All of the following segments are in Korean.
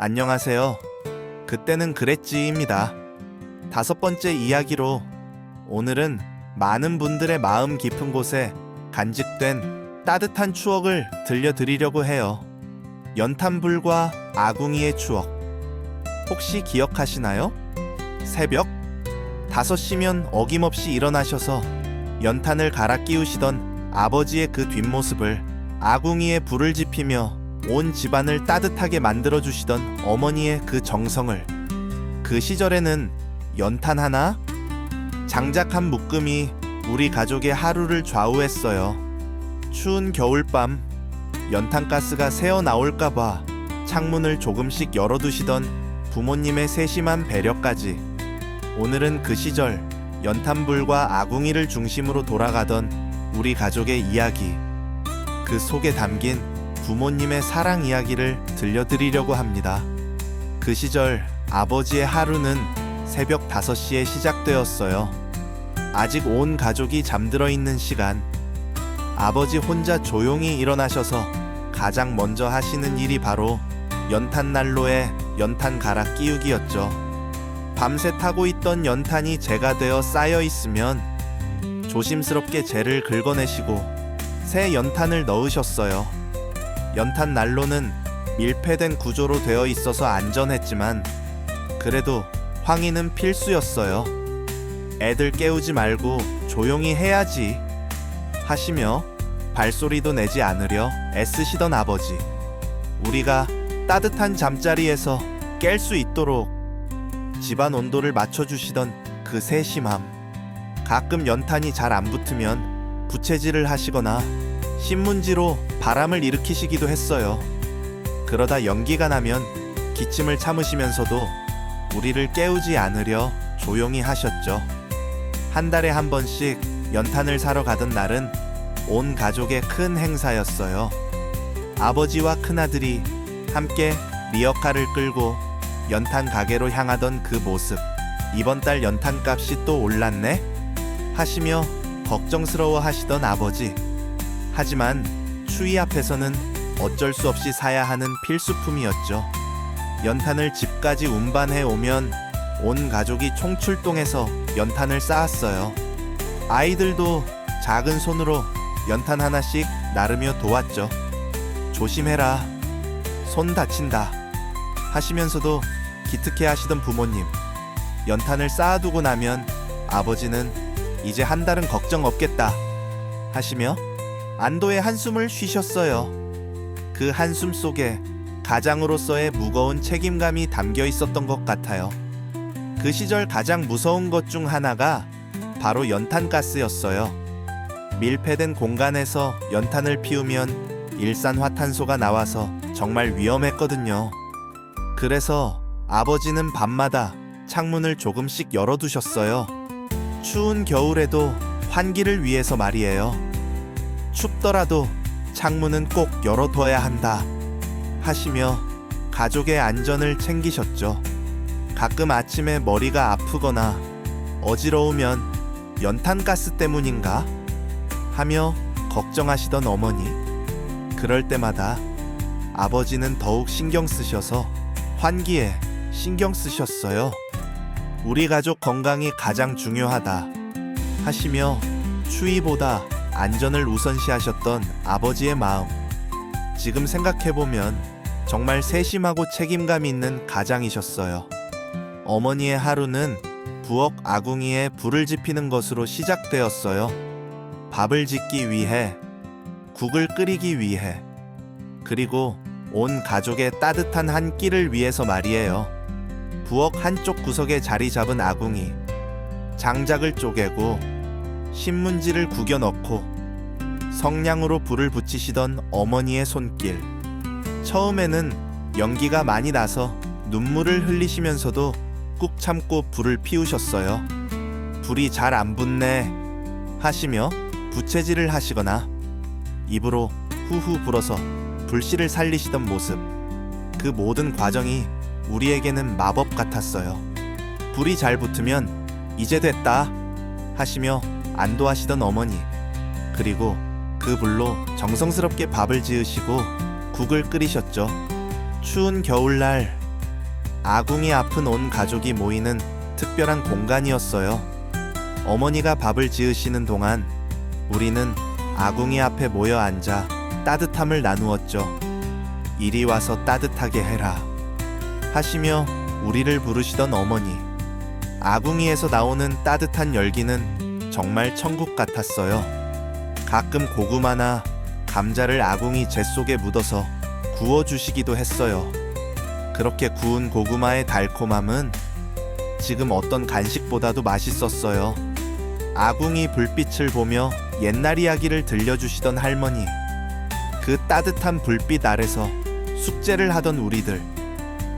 안녕하세요. 그때는 그랬지입니다. 5번째 이야기로 오늘은 많은 분들의 마음 깊은 곳에 간직된 따뜻한 추억을 들려드리려고 해요. 연탄불과 아궁이의 추억. 혹시 기억하시나요? 새벽 5시면 어김없이 일어나셔서 연탄을 갈아 끼우시던 아버지의 그 뒷모습을, 아궁이에 불을 지피며 온 집안을 따뜻하게 만들어주시던 어머니의 그 정성을. 그 시절에는 연탄 하나, 장작 한 묶음이 우리 가족의 하루를 좌우했어요. 추운 겨울밤 연탄가스가 새어나올까봐 창문을 조금씩 열어두시던 부모님의 세심한 배려까지. 오늘은 그 시절 연탄불과 아궁이를 중심으로 돌아가던 우리 가족의 이야기, 그 속에 담긴 부모님의 사랑 이야기를 들려드리려고 합니다. 그 시절 아버지의 하루는 새벽 5시에 시작되었어요. 아직 온 가족이 잠들어 있는 시간, 아버지 혼자 조용히 일어나셔서 가장 먼저 하시는 일이 바로 연탄난로에 연탄 갈아 끼우기였죠. 밤새 타고 있던 연탄이 재가 되어 쌓여 있으면 조심스럽게 재를 긁어내시고 새 연탄을 넣으셨어요. 연탄 난로는 밀폐된 구조로 되어 있어서 안전했지만 그래도 황의는 필수였어요. 애들 깨우지 말고 조용히 해야지 하시며 발소리도 내지 않으려 애쓰시던 아버지. 우리가 따뜻한 잠자리에서 깰 수 있도록 집안 온도를 맞춰주시던 그 세심함. 가끔 연탄이 잘 안 붙으면 부채질을 하시거나 신문지로 바람을 일으키시기도 했어요. 그러다 연기가 나면 기침을 참으시면서도 우리를 깨우지 않으려 조용히 하셨죠. 한 달에 한 번씩 연탄을 사러 가던 날은 온 가족의 큰 행사였어요. 아버지와 큰아들이 함께 리어카를 끌고 연탄 가게로 향하던 그 모습. 이번 달 연탄값이 또 올랐네? 하시며 걱정스러워 하시던 아버지. 하지만 추위 앞에서는 어쩔 수 없이 사야 하는 필수품이었죠. 연탄을 집까지 운반해 오면 온 가족이 총출동해서 연탄을 쌓았어요. 아이들도 작은 손으로 연탄 하나씩 나르며 도왔죠. 조심해라, 손 다친다 하시면서도 기특해 하시던 부모님. 연탄을 쌓아두고 나면 아버지는 이제 한 달은 걱정 없겠다 하시며 안도의 한숨을 쉬셨어요. 그 한숨 속에 가장으로서의 무거운 책임감이 담겨 있었던 것 같아요. 그 시절 가장 무서운 것 중 하나가 바로 연탄가스였어요. 밀폐된 공간에서 연탄을 피우면 일산화탄소가 나와서 정말 위험했거든요. 그래서 아버지는 밤마다 창문을 조금씩 열어두셨어요. 추운 겨울에도 환기를 위해서 말이에요. 춥더라도 창문은 꼭 열어둬야 한다 하시며 가족의 안전을 챙기셨죠. 가끔 아침에 머리가 아프거나 어지러우면 연탄가스 때문인가 하며 걱정하시던 어머니. 그럴 때마다 아버지는 더욱 신경 쓰셔서 환기에 신경 쓰셨어요. 우리 가족 건강이 가장 중요하다 하시며 추위보다 안전을 우선시하셨던 아버지의 마음. 지금 생각해보면 정말 세심하고 책임감 있는 가장이셨어요. 어머니의 하루는 부엌 아궁이에 불을 지피는 것으로 시작되었어요. 밥을 짓기 위해, 국을 끓이기 위해, 그리고 온 가족의 따뜻한 한 끼를 위해서 말이에요. 부엌 한쪽 구석에 자리 잡은 아궁이, 장작을 쪼개고 신문지를 구겨 넣고 성냥으로 불을 붙이시던 어머니의 손길. 처음에는 연기가 많이 나서 눈물을 흘리시면서도 꾹 참고 불을 피우셨어요. 불이 잘 안 붙네 하시며 부채질을 하시거나 입으로 후후 불어서 불씨를 살리시던 모습. 그 모든 과정이 우리에게는 마법 같았어요. 불이 잘 붙으면 이제 됐다 하시며 안도하시던 어머니. 그리고 그 불로 정성스럽게 밥을 지으시고 국을 끓이셨죠. 추운 겨울날 아궁이 앞은 온 가족이 모이는 특별한 공간이었어요. 어머니가 밥을 지으시는 동안 우리는 아궁이 앞에 모여 앉아 따뜻함을 나누었죠. 이리 와서 따뜻하게 해라 하시며 우리를 부르시던 어머니. 아궁이에서 나오는 따뜻한 열기는 정말 천국 같았어요. 가끔 고구마나 감자를 아궁이 재 속에 묻어서 구워주시기도 했어요. 그렇게 구운 고구마의 달콤함은 지금 어떤 간식보다도 맛있었어요. 아궁이 불빛을 보며 옛날 이야기를 들려주시던 할머니. 그 따뜻한 불빛 아래서 숙제를 하던 우리들.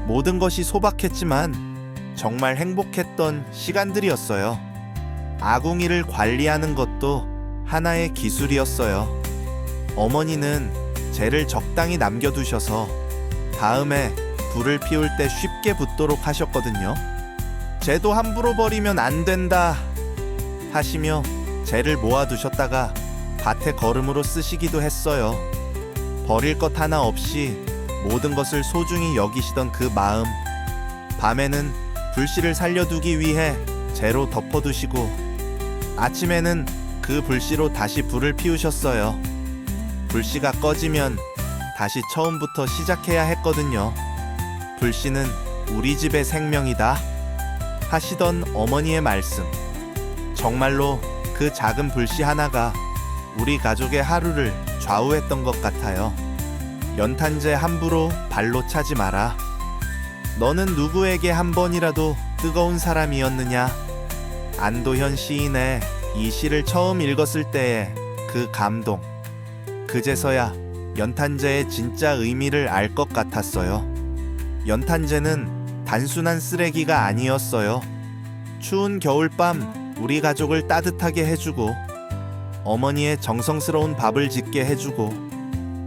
모든 것이 소박했지만 정말 행복했던 시간들이었어요. 아궁이를 관리하는 것도 하나의 기술이었어요. 어머니는 재를 적당히 남겨두셔서 다음에 불을 피울 때 쉽게 붙도록 하셨거든요. 재도 함부로 버리면 안 된다 하시며 재를 모아두셨다가 밭에 거름으로 쓰시기도 했어요. 버릴 것 하나 없이 모든 것을 소중히 여기시던 그 마음. 밤에는 불씨를 살려두기 위해 재로 덮어두시고 아침에는 그 불씨로 다시 불을 피우셨어요. 불씨가 꺼지면 다시 처음부터 시작해야 했거든요. 불씨는 우리 집의 생명이다 하시던 어머니의 말씀. 정말로 그 작은 불씨 하나가 우리 가족의 하루를 좌우했던 것 같아요. 연탄재 함부로 발로 차지 마라. 너는 누구에게 한 번이라도 뜨거운 사람이었느냐? 안도현 시인의 이 시를 처음 읽었을 때의 그 감동. 그제서야 연탄재의 진짜 의미를 알 것 같았어요. 연탄재는 단순한 쓰레기가 아니었어요. 추운 겨울밤 우리 가족을 따뜻하게 해주고 어머니의 정성스러운 밥을 짓게 해주고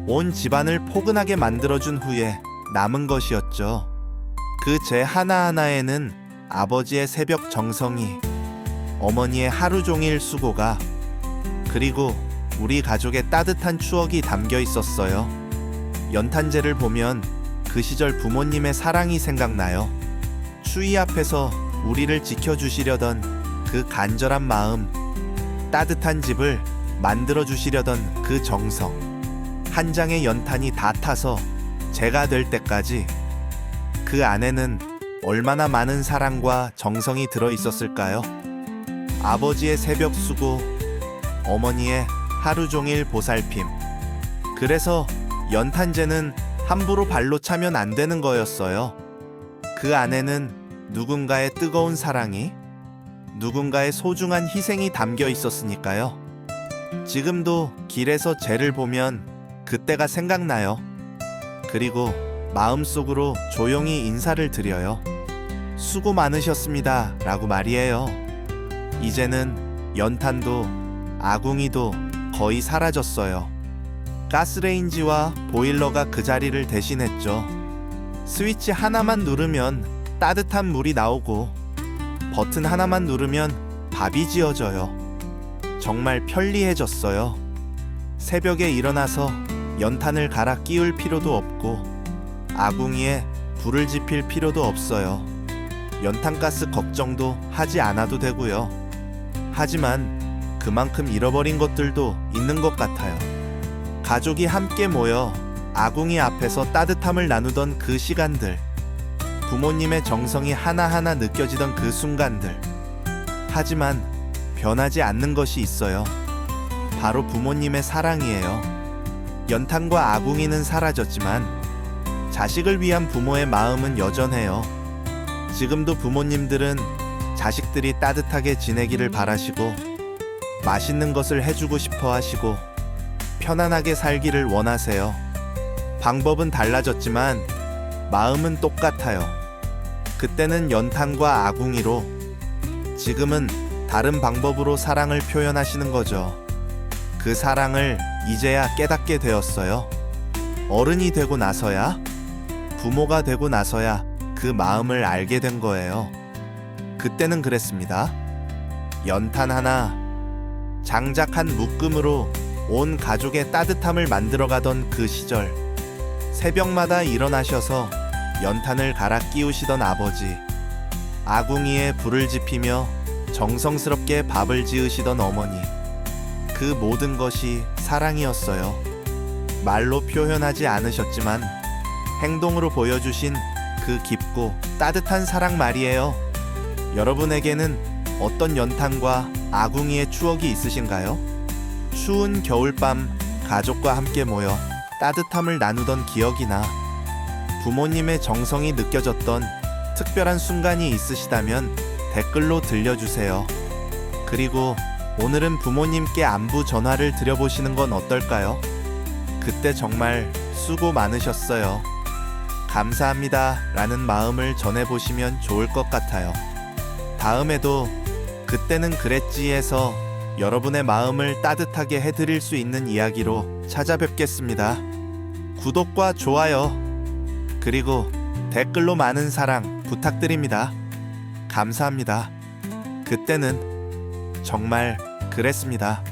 온 집안을 포근하게 만들어준 후에 남은 것이었죠. 그 재 하나하나에는 아버지의 새벽 정성이, 어머니의 하루 종일 수고가, 그리고 우리 가족의 따뜻한 추억이 담겨 있었어요. 연탄재를 보면 그 시절 부모님의 사랑이 생각나요. 추위 앞에서 우리를 지켜주시려던 그 간절한 마음, 따뜻한 집을 만들어주시려던 그 정성. 한 장의 연탄이 다 타서 재가 될 때까지 그 안에는 얼마나 많은 사랑과 정성이 들어 있었을까요? 아버지의 새벽 수고, 어머니의 하루 종일 보살핌. 그래서 연탄재는 함부로 발로 차면 안 되는 거였어요. 그 안에는 누군가의 뜨거운 사랑이, 누군가의 소중한 희생이 담겨 있었으니까요. 지금도 길에서 재를 보면 그때가 생각나요. 그리고 마음속으로 조용히 인사를 드려요. 수고 많으셨습니다 라고 말이에요. 이제는 연탄도 아궁이도 거의 사라졌어요. 가스레인지와 보일러가 그 자리를 대신했죠. 스위치 하나만 누르면 따뜻한 물이 나오고 버튼 하나만 누르면 밥이 지어져요. 정말 편리해졌어요. 새벽에 일어나서 연탄을 갈아 끼울 필요도 없고 아궁이에 불을 지필 필요도 없어요. 연탄가스 걱정도 하지 않아도 되고요. 하지만 그만큼 잃어버린 것들도 있는 것 같아요. 가족이 함께 모여 아궁이 앞에서 따뜻함을 나누던 그 시간들, 부모님의 정성이 하나하나 느껴지던 그 순간들. 하지만 변하지 않는 것이 있어요. 바로 부모님의 사랑이에요. 연탄과 아궁이는 사라졌지만 자식을 위한 부모의 마음은 여전해요. 지금도 부모님들은 자식들이 따뜻하게 지내기를 바라시고 맛있는 것을 해주고 싶어 하시고 편안하게 살기를 원하세요. 방법은 달라졌지만 마음은 똑같아요. 그때는 연탄과 아궁이로, 지금은 다른 방법으로 사랑을 표현하시는 거죠. 그 사랑을 이제야 깨닫게 되었어요. 어른이 되고 나서야, 부모가 되고 나서야 그 마음을 알게 된 거예요. 그때는 그랬습니다. 연탄 하나, 장작 한 묶음으로 온 가족의 따뜻함을 만들어가던 그 시절. 새벽마다 일어나셔서 연탄을 갈아 끼우시던 아버지, 아궁이에 불을 지피며 정성스럽게 밥을 지으시던 어머니, 그 모든 것이 사랑이었어요. 말로 표현하지 않으셨지만 행동으로 보여주신 그 깊고 따뜻한 사랑 말이에요. 여러분에게는 어떤 연탄과 아궁이의 추억이 있으신가요? 추운 겨울밤 가족과 함께 모여 따뜻함을 나누던 기억이나 부모님의 정성이 느껴졌던 특별한 순간이 있으시다면 댓글로 들려주세요. 그리고 오늘은 부모님께 안부 전화를 드려보시는 건 어떨까요? 그때 정말 수고 많으셨어요. 감사합니다 라는 마음을 전해보시면 좋을 것 같아요. 다음에도 그때는 그랬지에서 여러분의 마음을 따뜻하게 해드릴 수 있는 이야기로 찾아뵙겠습니다. 구독과 좋아요, 그리고 댓글로 많은 사랑 부탁드립니다. 감사합니다. 그때는 정말 그랬습니다.